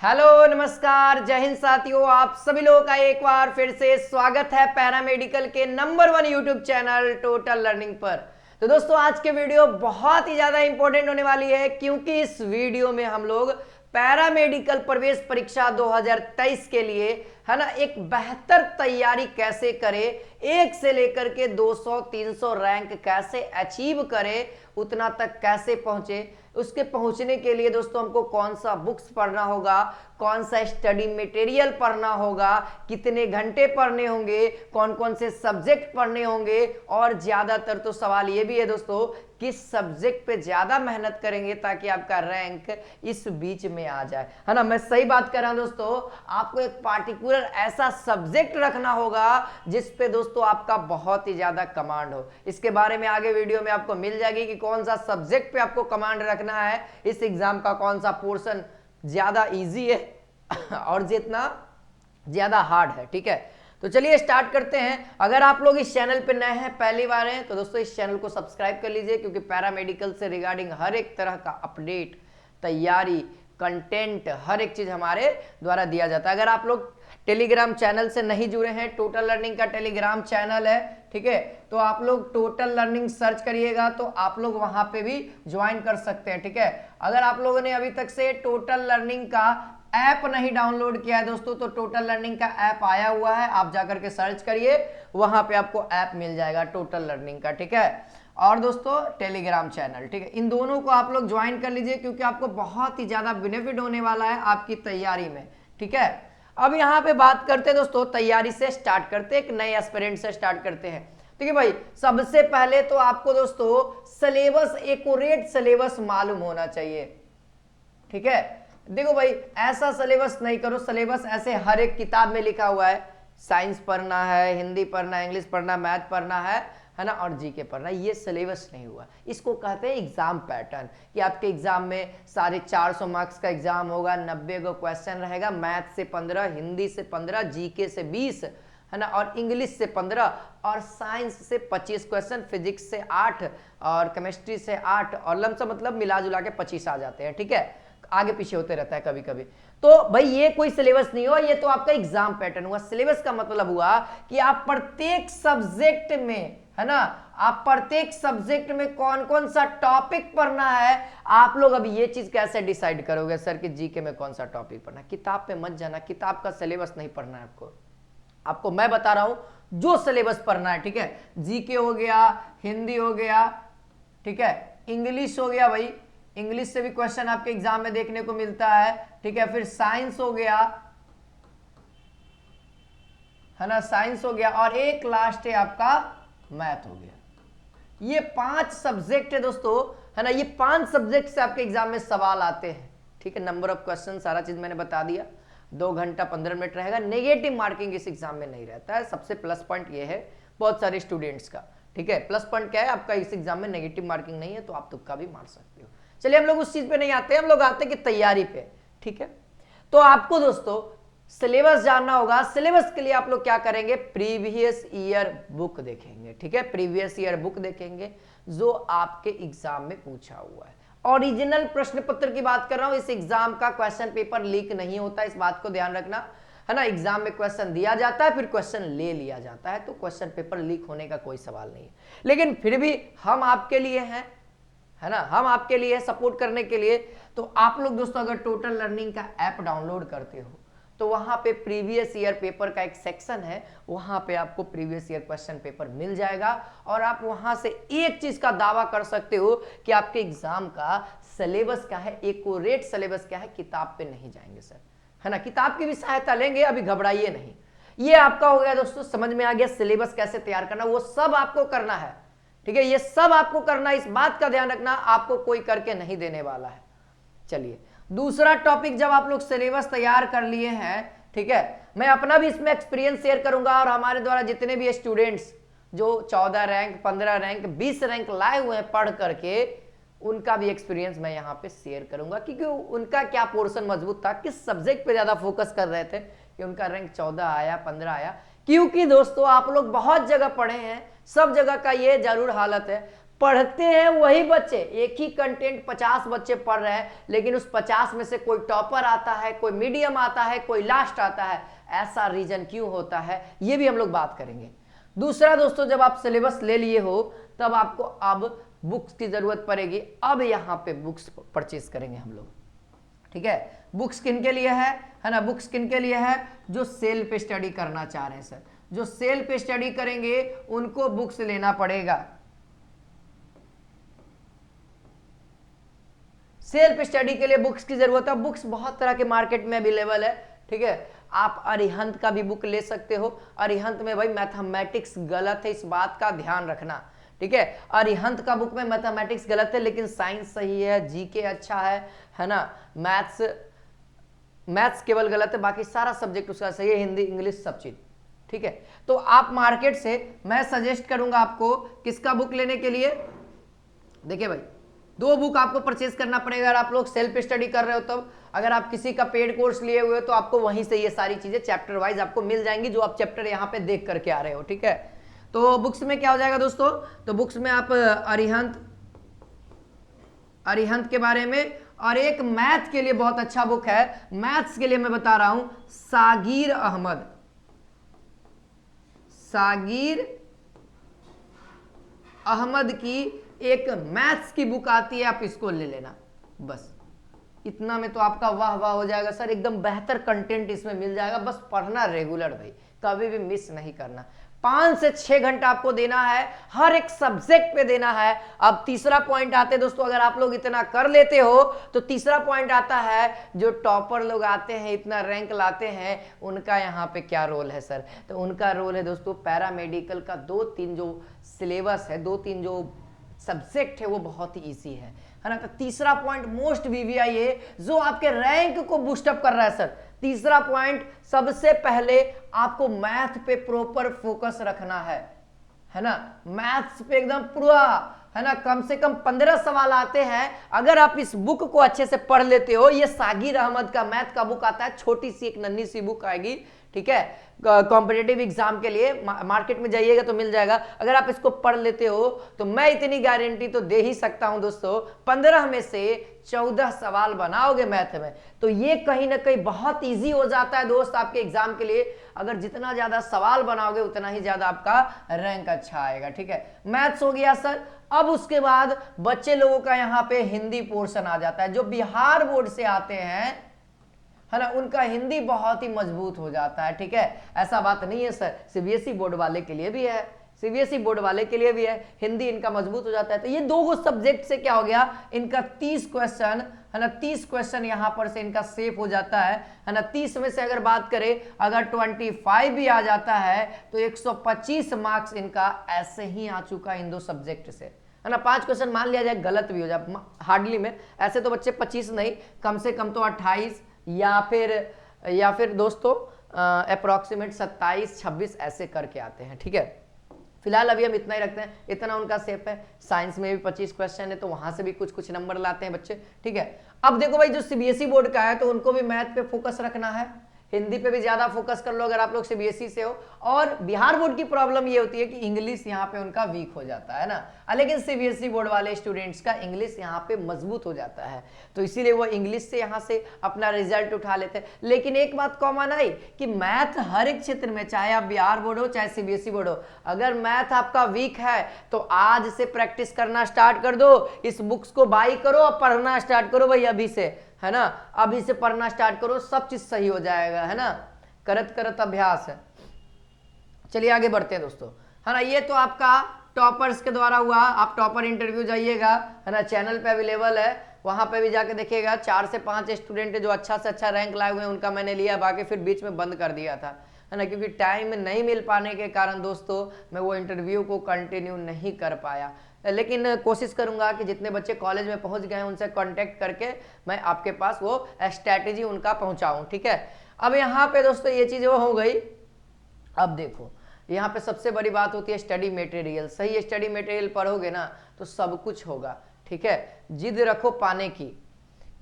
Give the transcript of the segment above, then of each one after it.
Hello नमस्कार जय हिंद साथियों, आप सभी लोगों का एक बार फिर से स्वागत है पैरामेडिकल के number 1 YouTube channel total learning पर। तो दोस्तों आज के वीडियो बहुत ही ज्यादा इंपॉर्टेंट होने वाली है, क्योंकि इस वीडियो में हम लोग पैरामेडिकल प्रवेश परीक्षा 2023 के लिए है ना एक बेहतर तैयारी कैसे करें, एक से लेकर के 200-300 रैंक कैसे अचीव करें, उतना तक कैसे पहुंचे, उसके पहुंचने के लिए दोस्तों हमको कौन सा बुक्स पढ़ना होगा, कौन सा स्टडी मटेरियल पढ़ना होगा, कितने घंटे पढ़ने होंगे, कौन कौन से सब्जेक्ट पढ़ने होंगे, और ज्यादातर तो सवाल ये भी है दोस्तों किस सब्जेक्ट पे ज्यादा मेहनत करेंगे ताकि आपका रैंक इस बीच में आ जाए, है ना। मैं सही बात कर रहा हूं दोस्तों, आपको एक पार्टिकुलर ऐसा सब्जेक्ट रखना होगा जिस पे दोस्तों आपका बहुत ही ज्यादा कमांड हो। इसके बारे में आगे वीडियो में आपको मिल जाएगी कि कौन सा सब्जेक्ट पे आपको कमांड रखना है, इस एग्जाम का कौन सा पोर्शन ज्यादा इजी है और जितना ज्यादा हार्ड है। ठीक है, तो चलिए स्टार्ट करते हैं। अगर आप लोग इस चैनल पे नए हैं, पहली बार हैं, तो दोस्तों इस चैनल को सब्सक्राइब कर लीजिए, क्योंकि पैरामेडिकल से रिगार्डिंग हर एक तरह का अपडेट, तैयारी, कंटेंट, हर एक चीज हमारे द्वारा दिया जाता है। अगर आप लोग टेलीग्राम चैनल से नहीं जुड़े हैं, टोटल लर्निंग का टेलीग्राम चैनल है, ठीक है, तो आप लोग टोटल लर्निंग सर्च करिएगा तो आप लोग वहां पे भी ज्वाइन कर सकते हैं। ठीक है, अगर आप लोगों ने अभी तक से टोटल लर्निंग का ऐप नहीं डाउनलोड किया है दोस्तों, तो टोटल लर्निंग का ऐप आया हुआ है, आप जाकर के सर्च करिए, वहां पे आपको ऐप मिल जाएगा टोटल लर्निंग का। ठीक है, और दोस्तों टेलीग्राम चैनल, ठीक है, इन दोनों को आप लोग ज्वाइन कर लीजिए, क्योंकि आपको बहुत ही ज्यादा बेनिफिट होने वाला है आपकी तैयारी में। ठीक है, अब यहाँ पे बात करते हैं दोस्तों, तैयारी से स्टार्ट करते हैं, एक नए एस्पिरेंट से स्टार्ट करते हैं। ठीक है भाई, सबसे पहले तो आपको दोस्तों सिलेबस, एक्यूरेट सिलेबस मालूम होना चाहिए। ठीक है, देखो भाई ऐसा सिलेबस नहीं करो, सिलेबस ऐसे हर एक किताब में लिखा हुआ है, साइंस पढ़ना है, हिंदी पढ़ना है, इंग्लिश पढ़ना, मैथ पढ़ना है ना, और जीके पढ़ना, ये सिलेबस नहीं हुआ। इसको कहते हैं एग्जाम पैटर्न, कि आपके एग्जाम में 450 मार्क्स का एग्जाम होगा, 90 का क्वेश्चन रहेगा, मैथ से 15, हिंदी से 15, जीके से 20, है ना, और इंग्लिश से 15, और साइंस से 25 क्वेश्चन, फिजिक्स से 8, और केमिस्ट्री से 8, और लमसम मतलब मिला जुला के 25 आ जाते हैं। ठीक है, आगे पीछे होते रहता है कभी कभी। तो भाई ये कोई सिलेबस नहीं हुआ, ये तो आपका एग्जाम पैटर्न हुआ। सिलेबस का मतलब हुआ कि आप प्रत्येक सब्जेक्ट में, है ना, आप प्रत्येक सब्जेक्ट में कौन कौन सा टॉपिक पढ़ना है। आप लोग अब ये चीज कैसे डिसाइड करोगे सर कि जीके में कौन सा टॉपिक पढ़ना है? किताब पे मत जाना, किताब का सिलेबस नहीं पढ़ना है आपको मैं बता रहा हूं जो सिलेबस पढ़ना है। ठीक है, जीके हो गया, हिंदी हो गया, ठीक है, इंग्लिश हो गया, भाई इंग्लिश से भी क्वेश्चन आपके एग्जाम में देखने को मिलता है। ठीक है, फिर साइंस हो गया, है ना, साइंस हो गया, और एक लास्ट है आपका मैथ हो गया। ये 5 सब्जेक्ट है दोस्तों, है ना, ये 5 सब्जेक्ट से आपके एग्जाम में सवाल आते हैं। ठीक है, नंबर ऑफ क्वेश्चन सारा चीज मैंने बता दिया, 2 घंटा 15 मिनट रहेगा। नेगेटिव मार्किंग इस एग्जाम में नहीं रहता है, सबसे प्लस पॉइंट ये है बहुत सारे स्टूडेंट्स का। ठीक है, प्लस पॉइंट क्या है आपका, इस एग्जाम में नेगेटिव मार्किंग नहीं है, तो आप तुक्का भी मार सकते हो। चलिए हम लोग उस चीज पे नहीं आते, हम लोग आते हैं कि तैयारी पे। ठीक है, तो आपको दोस्तों सिलेबस जानना होगा। सिलेबस के लिए आप लोग क्या करेंगे, प्रीवियस ईयर बुक देखेंगे। ठीक है, प्रीवियस ईयर बुक देखेंगे जो आपके एग्जाम में पूछा हुआ है। ओरिजिनल प्रश्न पत्र की बात कर रहा हूं, इस एग्जाम का क्वेश्चन पेपर लीक नहीं होता, इस बात को ध्यान रखना, है ना। एग्जाम में क्वेश्चन दिया जाता है, फिर क्वेश्चन ले लिया जाता है, तो क्वेश्चन पेपर लीक होने का कोई सवाल नहीं है। लेकिन फिर भी हम आपके लिए हैं, है ना, हम आपके लिए सपोर्ट करने के लिए। तो आप लोग दोस्तों अगर टोटल लर्निंग का ऐप डाउनलोड करते हो, तो वहां पे प्रीवियस ईयर पेपर का एक सेक्शन है, वहां पे आपको प्रीवियस ईयर क्वेश्चन पेपर मिल जाएगा, और आप वहां से एक चीज का दावा कर सकते हो कि आपके एग्जाम का सिलेबस क्या है, एक्यूरेट सिलेबस क्या है, किताब पे नहीं जाएंगे सर, है ना, किताब की भी सहायता लेंगे, अभी घबराइए नहीं। ये आपका हो गया दोस्तों, समझ में आ गया सिलेबस कैसे तैयार करना, वो सब आपको करना है। ठीक है, ये सब आपको करना है, इस बात का ध्यान रखना, आपको कोई करके नहीं देने वाला है। चलिए दूसरा टॉपिक, जब आप लोग सिलेबस तैयार कर लिए हैं, ठीक है, मैं अपना भी इसमें एक्सपीरियंस शेयर करूंगा, और हमारे द्वारा जितने भी स्टूडेंट्स जो 14 रैंक, 15 रैंक, 20 रैंक लाए हुए हैं पढ़ करके, उनका भी एक्सपीरियंस मैं यहाँ पे शेयर करूंगा, क्योंकि उनका क्या पोर्शन मजबूत था, किस सब्जेक्ट पे ज्यादा फोकस कर रहे थे कि उनका रैंक 14 आया, 15 आया। क्योंकि दोस्तों आप लोग बहुत जगह पढ़े हैं, सब जगह का ये जरूर हालत है, पढ़ते हैं वही बच्चे, एक ही कंटेंट 50 बच्चे पढ़ रहे हैं, लेकिन उस 50 में से कोई टॉपर आता है, कोई मीडियम आता है, कोई लास्ट आता है। ऐसा रीजन क्यों होता है, ये भी हम लोग बात करेंगे। दूसरा दोस्तों, जब आप सिलेबस ले लिए हो तब आपको अब बुक्स की जरूरत पड़ेगी। अब यहाँ पे बुक्स परचेज करेंगे हम लोग, ठीक है। बुक्स किन के लिए है ना, बुक्स किन के लिए है, जो सेल्फ स्टडी करना चाह रहे हैं सर, जो सेल्फ स्टडी करेंगे उनको बुक्स लेना पड़ेगा। सेल्फ स्टडी के लिए बुक्स की जरूरत है। बुक्स बहुत तरह के मार्केट में अवेलेबल है, ठीक है। आप अरिहंत का भी बुक ले सकते हो। अरिहंत में भाई मैथमेटिक्स गलत है, इस बात का ध्यान रखना, ठीक है। अरिहंत का बुक में मैथमेटिक्स गलत है, लेकिन साइंस सही है, जीके अच्छा है ना, मैथ्स केवल गलत है, बाकी सारा सब्जेक्ट उसका सही है, हिंदी इंग्लिश सब चीज, ठीक है। तो आप मार्केट से, मैं सजेस्ट करूंगा आपको किसका बुक लेने के लिए, देखिए भाई 2 बुक आपको परचेज करना पड़ेगा अगर आप लोग सेल्फ स्टडी कर रहे हो तब। अगर आप किसी का पेड कोर्स लिए हुए हो तो आपको वहीं से ये सारी चीजें चैप्टर वाइज आपको मिल जाएंगी, जो आप चैप्टर यहाँ पे देख करके आ रहे हो, ठीक है। तो बुक्स में क्या हो जाएगा दोस्तों, तो बुक्स में आप अरिहंत के बारे में, और एक मैथ के लिए बहुत अच्छा बुक है, मैथ्स के लिए मैं बता रहा हूं, सागिर अहमद की एक मैथ्स की बुक आती है, आप इसको ले लेना। बस इतना में तो आपका वाह वाह हो जाएगा सर, एकदम बेहतर कंटेंट इसमें मिल जाएगा। बस पढ़ना रेगुलर भाई, कभी भी मिस नहीं करना। 5 से 6 घंटा आपको देना है, हर एक सब्जेक्ट पे देना है। अब तीसरा पॉइंट आते हैं दोस्तों, अगर आप लोग इतना कर लेते हो तो तीसरा पॉइंट आता है, जो टॉपर लोग आते हैं, इतना रैंक लाते हैं, उनका यहाँ पे क्या रोल है सर, तो उनका रोल है दोस्तों पैरामेडिकल का 2-3 जो सिलेबस है, 2-3 जो सब्जेक्ट है वो बहुत ही इजी है ना। तो तीसरा पॉइंट मोस्ट वीवीआई है, जो आपके रैंक को बूस्टअप कर रहा है सर। तीसरा पॉइंट, सबसे पहले आपको मैथ पे प्रॉपर फोकस रखना है ना, मैथ्स पे एकदम पूरा, है ना। कम से कम 15 सवाल आते हैं, अगर आप इस बुक को अच्छे से पढ़ लेते हो। ये सागिर अहमद का मैथ का बुक आता है, छोटी सी एक नन्ही सी बुक आएगी, ठीक है। कॉम्पिटिटिव एग्जाम के लिए मार्केट में जाइएगा तो मिल जाएगा। अगर आप इसको पढ़ लेते हो तो मैं इतनी गारंटी तो दे ही सकता हूं दोस्तों, 15 में से 14 सवाल बनाओगे मैथ में, तो ये कहीं ना कहीं बहुत इजी हो जाता है दोस्त आपके एग्जाम के लिए। अगर जितना ज्यादा सवाल बनाओगे उतना ही ज्यादा आपका रैंक अच्छा आएगा, ठीक है। मैथ्स हो गया सर। अब उसके बाद बच्चे लोगों का यहाँ पे हिंदी पोर्शन आ जाता है। जो बिहार बोर्ड से आते हैं, है ना, उनका हिंदी बहुत ही मजबूत हो जाता है, ठीक है। ऐसा बात नहीं है सर, सीबीएसई बोर्ड वाले के लिए भी है, सीबीएसई बोर्ड वाले के लिए भी है, हिंदी इनका मजबूत हो जाता है। तो ये 2 सब्जेक्ट से क्या हो गया, इनका 30 क्वेश्चन, है ना, 30 क्वेश्चन यहां पर से इनका सेफ हो जाता है ना। 30 में से अगर बात करें, अगर 25 भी आ जाता है तो 125 मार्क्स इनका ऐसे ही आ चुका है इन 2 सब्जेक्ट से, है ना। 5 क्वेश्चन मान लिया जाए गलत भी हो जाए हार्डली में, ऐसे तो बच्चे 25 नहीं, कम से कम तो 28 या फिर दोस्तों अप्रोक्सीमेट 27-26 ऐसे करके आते हैं, ठीक है। फिलहाल अभी हम इतना ही रखते हैं, इतना उनका सेफ है। साइंस में भी 25 क्वेश्चन है, तो वहां से भी कुछ नंबर लाते हैं बच्चे, ठीक है। अब देखो भाई, जो सीबीएसई बोर्ड का है तो उनको भी मैथ पे फोकस रखना है, हिंदी पे भी ज्यादा फोकस कर लो अगर आप लोग सीबीएसई से हो। और बिहार बोर्ड की प्रॉब्लम ये होती है कि इंग्लिश यहाँ पे उनका वीक हो जाता है ना, लेकिन सीबीएसई बोर्ड वाले स्टूडेंट्स का इंग्लिश यहाँ पे मजबूत हो जाता है, तो इसीलिए वो इंग्लिश से यहाँ से अपना रिजल्ट उठा लेते हैं। लेकिन एक बात कॉमन आई कि मैथ हर एक क्षेत्र में, चाहे आप बिहार बोर्ड हो चाहे सीबीएसई बोर्ड हो, अगर मैथ आपका वीक है तो आज से प्रैक्टिस करना स्टार्ट कर दो, इस बुक्स को बाई करो और पढ़ना स्टार्ट करो भाई अभी से, है ना। अभी से पढ़ना स्टार्ट करो, सब चीज सही हो जाएगा, है ना। करत करत अभ्यास है। चलिए आगे बढ़ते हैं दोस्तों, है ना। ये तो आपका टॉपर्स के द्वारा हुआ। आप टॉपर इंटरव्यू जाइएगा, है ना, चैनल पे अवेलेबल है, वहां पे भी जाके देखिएगा। 4 से 5 स्टूडेंट जो अच्छा से अच्छा रैंक लाए हुए हैं उनका मैंने लिया, बाकी फिर बीच में बंद कर दिया था, है ना, क्योंकि टाइम नहीं मिल पाने के कारण दोस्तों मैं वो इंटरव्यू को कंटिन्यू नहीं कर पाया। लेकिन कोशिश करूंगा कि जितने बच्चे कॉलेज में पहुंच गए हैं उनसे कांटेक्ट करके मैं आपके पास वो स्ट्रैटेजी उनका पहुंचाऊं, ठीक है। अब यहाँ पे दोस्तों ये चीज वो हो गई। अब देखो यहाँ पे सबसे बड़ी बात होती है स्टडी मटेरियल। सही स्टडी मटेरियल पढ़ोगे ना तो सब कुछ होगा, ठीक है। जिद रखो पाने की।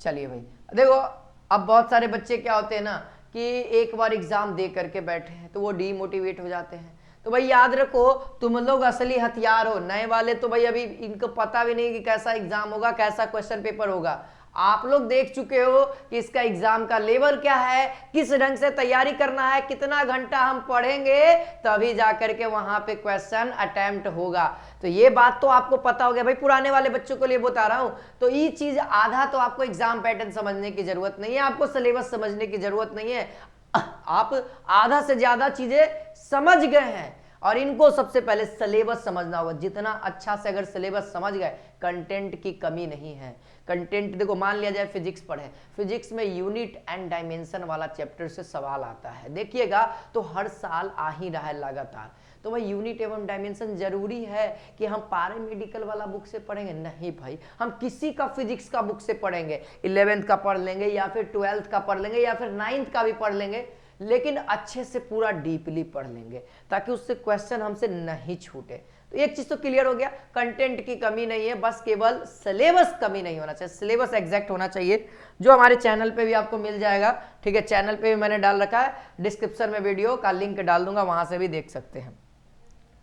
चलिए भाई देखो, अब बहुत सारे बच्चे क्या होते हैं ना कि एक बार एग्जाम दे करके बैठे हैं तो वो डीमोटिवेट हो जाते हैं। तो भाई याद रखो, तुम लोग असली हथियार हो। नए वाले तो भाई अभी इनको पता भी नहीं कि कैसा एग्जाम होगा, कैसा क्वेश्चन पेपर होगा। आप लोग देख चुके हो कि इसका एग्जाम का लेवल क्या है, किस ढंग से तैयारी करना है, कितना घंटा हम पढ़ेंगे तभी जाकर के वहां पे क्वेश्चन अटेम्प्ट होगा। तो ये बात तो आपको पता हो गया भाई, पुराने वाले बच्चों को लिए बता रहा हूं। तो ये चीज आधा तो आपको एग्जाम पैटर्न समझने की जरूरत नहीं है, आपको सिलेबस समझने की जरूरत नहीं है, आप आधा से ज्यादा चीजें समझ गए हैं। और इनको सबसे पहले सिलेबस समझना होगा। जितना अच्छा से अगर सिलेबस समझ गए, कंटेंट की कमी नहीं है। कंटेंट देखो, मान लिया जाए फिजिक्स पढ़े, फिजिक्स में यूनिट एंड डायमेंशन वाला चैप्टर से सवाल आता है, देखिएगा तो हर साल आ ही रहा है लगातार। तो भाई यूनिट एवं डायमेंशन जरूरी है कि हम पैरामेडिकल वाला बुक से पढ़ेंगे? नहीं भाई, हम किसी का फिजिक्स का बुक से पढ़ेंगे, 11th का पढ़ लेंगे या फिर 12th का पढ़ लेंगे या फिर 9th का भी पढ़ लेंगे, लेकिन अच्छे से पूरा डीपली पढ़ लेंगे ताकि उससे क्वेश्चन हमसे नहीं छूटे। तो एक चीज तो क्लियर हो गया, कंटेंट की कमी नहीं है, बस केवल सिलेबस कमी नहीं होना चाहिए, सिलेबस एग्जैक्ट होना चाहिए, जो हमारे चैनल पे भी आपको मिल जाएगा। ठीक है, चैनल पे भी मैंने डाल रखा है, डिस्क्रिप्शन में वीडियो का लिंक डाल दूंगा, वहां से भी देख सकते हैं।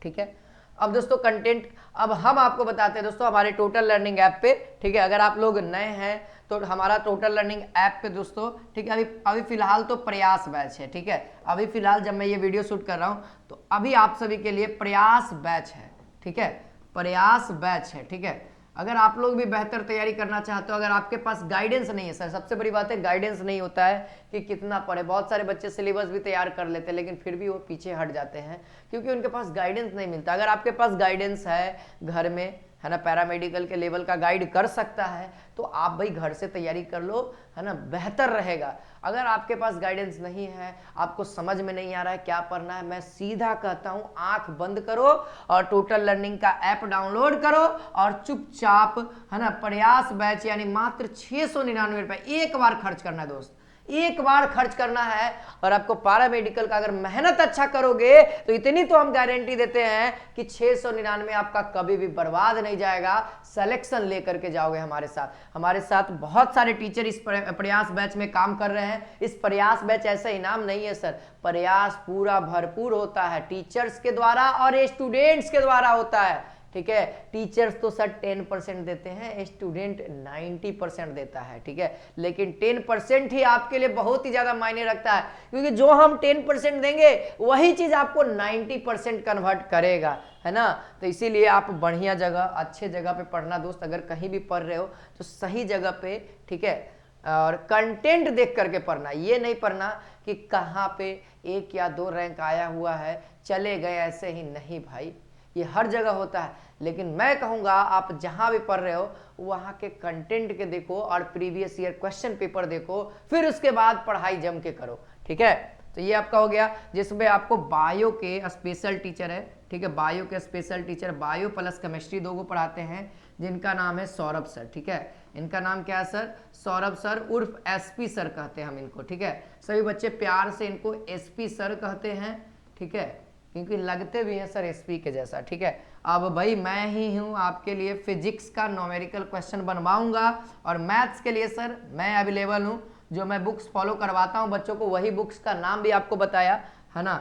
ठीक है, अब दोस्तों कंटेंट, अब हम आपको बताते हैं दोस्तों हमारे टोटल लर्निंग ऐप पे। ठीक है, अगर आप लोग नए हैं तो हमारा टोटल लर्निंग ऐप पे दोस्तों, ठीक है, अभी फिलहाल तो प्रयास बैच है। ठीक है, अभी फिलहाल जब मैं ये वीडियो शूट कर रहा हूँ तो अभी आप सभी के लिए प्रयास बैच है। ठीक है, प्रयास बैच है। ठीक है, अगर आप लोग भी बेहतर तैयारी करना चाहते हो, अगर आपके पास गाइडेंस नहीं है, सर सबसे बड़ी बात है गाइडेंस नहीं होता है कि कितना पढ़े। बहुत सारे बच्चे सिलेबस भी तैयार कर लेते हैं लेकिन फिर भी वो पीछे हट जाते हैं क्योंकि उनके पास गाइडेंस नहीं मिलता। अगर आपके पास गाइडेंस है घर में, है ना, पैरामेडिकल के लेवल का गाइड कर सकता है तो आप भाई घर से तैयारी कर लो, है ना, बेहतर रहेगा। अगर आपके पास गाइडेंस नहीं है, आपको समझ में नहीं आ रहा है क्या पढ़ना है, मैं सीधा कहता हूं आंख बंद करो और टोटल लर्निंग का ऐप डाउनलोड करो और चुपचाप, है ना, प्रयास बैच यानी मात्र 699 रुपए एक बार खर्च करना है दोस्त, एक बार खर्च करना है। और आपको पैरामेडिकल का अगर मेहनत अच्छा करोगे तो इतनी तो हम गारंटी देते हैं कि 699 आपका कभी भी बर्बाद नहीं जाएगा। सिलेक्शन लेकर के जाओगे हमारे साथ। हमारे साथ बहुत सारे टीचर इस प्रयास बैच में काम कर रहे हैं। इस प्रयास बैच ऐसा इनाम नहीं है सर, प्रयास पूरा भरपूर होता है, टीचर्स के द्वारा और स्टूडेंट्स के द्वारा होता है। ठीक है, टीचर्स तो सर 10% देते हैं, स्टूडेंट 90% देता है। ठीक है, लेकिन 10% ही आपके लिए बहुत ही ज्यादा मायने रखता है क्योंकि जो हम 10% देंगे वही चीज आपको 90% कन्वर्ट करेगा, है ना। तो इसीलिए आप बढ़िया जगह, अच्छे जगह पे पढ़ना दोस्त। अगर कहीं भी पढ़ रहे हो तो सही जगह पे, ठीक है, और कंटेंट देख करके पढ़ना। ये नहीं पढ़ना कि कहाँ पे 1 या 2 रैंक आया हुआ है चले गए ऐसे ही, नहीं भाई, ये हर जगह होता है। लेकिन मैं कहूंगा आप जहां भी पढ़ रहे हो वहां के कंटेंट के देखो और प्रीवियस ईयर क्वेश्चन पेपर देखो, फिर उसके बाद पढ़ाई जम के करो। ठीक है, तो ये आपका हो गया, जिसमें आपको बायो के स्पेशल टीचर है। ठीक है, बायो के special teacher, bio plus chemistry 2 को पढ़ाते हैं, जिनका नाम है सौरभ सर। ठीक है, इनका नाम क्या है सर? सौरभ सर उर्फ एसपी सर कहते हैं हम इनको। ठीक है, सभी बच्चे प्यार से इनको एसपी सर कहते हैं। ठीक है, क्योंकि लगते भी हैं सर एसपी के जैसा। ठीक है, अब भाई मैं ही हूं आपके लिए फिजिक्स का न्यूमेरिकल क्वेश्चन बनवाऊंगा और मैथ्स के लिए सर मैं अवेलेबल हूं। जो मैं बुक्स फॉलो करवाता हूं बच्चों को, वही बुक्स का नाम भी आपको बताया है ना।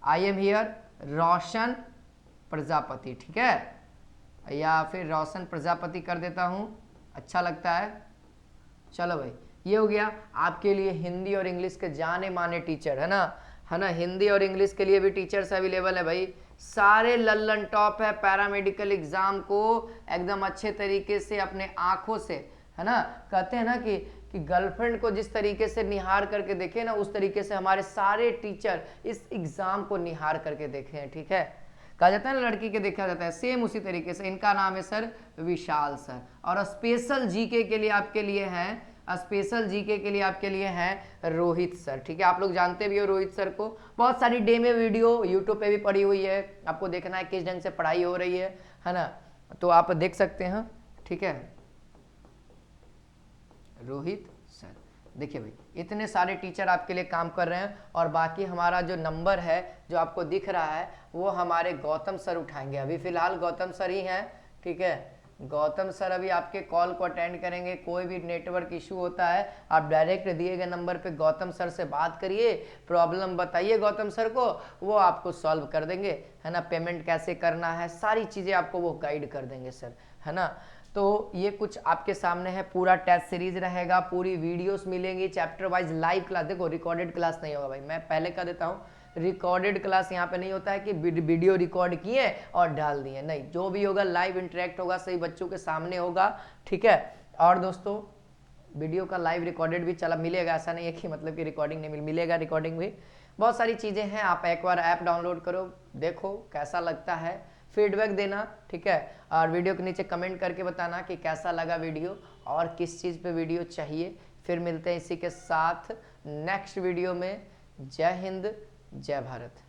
आई एम हियर रोशन प्रजापति। ठीक है, या फिर रोशन प्रजापति कर देता हूं, अच्छा लगता है। चलो भाई, ये हो गया आपके लिए हिंदी और इंग्लिश के जाने माने टीचर, है ना, है ना। हिंदी और इंग्लिश के लिए भी टीचर्स अवेलेबल है भाई, सारे लल्लन टॉप है। पैरामेडिकल एग्जाम को एकदम अच्छे तरीके से अपने आंखों से, है ना, कहते हैं ना कि गर्लफ्रेंड को जिस तरीके से निहार करके देखे ना, उस तरीके से हमारे सारे टीचर इस एग्जाम को निहार करके देखे हैं। ठीक है, कहा जाता है ना लड़की के देखा जाता है, सेम उसी तरीके से। इनका नाम है सर विशाल सर। और स्पेशल जीके के लिए आपके लिए हैं, स्पेशल जीके के लिए आपके लिए हैं रोहित सर। ठीक है, आप लोग जानते भी हो रोहित सर को, बहुत सारी डेमो वीडियो यूट्यूब पे भी पड़ी हुई है, आपको देखना है किस ढंग से पढ़ाई हो रही है ना, तो आप देख सकते हैं। ठीक है, रोहित सर, देखिए भाई इतने सारे टीचर आपके लिए काम कर रहे हैं। और बाकी हमारा जो नंबर है जो आपको दिख रहा है वो हमारे गौतम सर उठाएंगे। अभी फिलहाल गौतम सर ही हैं। ठीक है, गौतम सर अभी आपके कॉल को अटेंड करेंगे। कोई भी नेटवर्क इशू होता है आप डायरेक्ट दिए गए नंबर पे गौतम सर से बात करिए, प्रॉब्लम बताइए गौतम सर को, वो आपको सॉल्व कर देंगे, है ना। पेमेंट कैसे करना है सारी चीज़ें आपको वो गाइड कर देंगे सर, है ना। तो ये कुछ आपके सामने है, पूरा टेस्ट सीरीज रहेगा, पूरी वीडियोस मिलेंगी चैप्टर वाइज लाइव क्लास। देखो रिकॉर्डेड क्लास नहीं होगा भाई, मैं पहले कह देता हूँ, रिकॉर्डेड क्लास यहाँ पे नहीं होता है कि वीडियो रिकॉर्ड किए और डाल दिए, नहीं, जो भी होगा लाइव इंटरेक्ट होगा, सही बच्चों के सामने होगा, ठीक है। और दोस्तों वीडियो का लाइव रिकॉर्डेड भी चला मिलेगा, ऐसा नहीं है कि मतलब कि रिकॉर्डिंग नहीं मिलेगा, रिकॉर्डिंग भी, बहुत सारी चीज़ें हैं। आप एक बार ऐप डाउनलोड करो, देखो कैसा लगता है, फीडबैक देना, ठीक है। और वीडियो के नीचे कमेंट करके बताना कि कैसा लगा वीडियो और किस चीज़ पे वीडियो चाहिए। फिर मिलते हैं इसी के साथ नेक्स्ट वीडियो में। जय हिंद, जय भारत।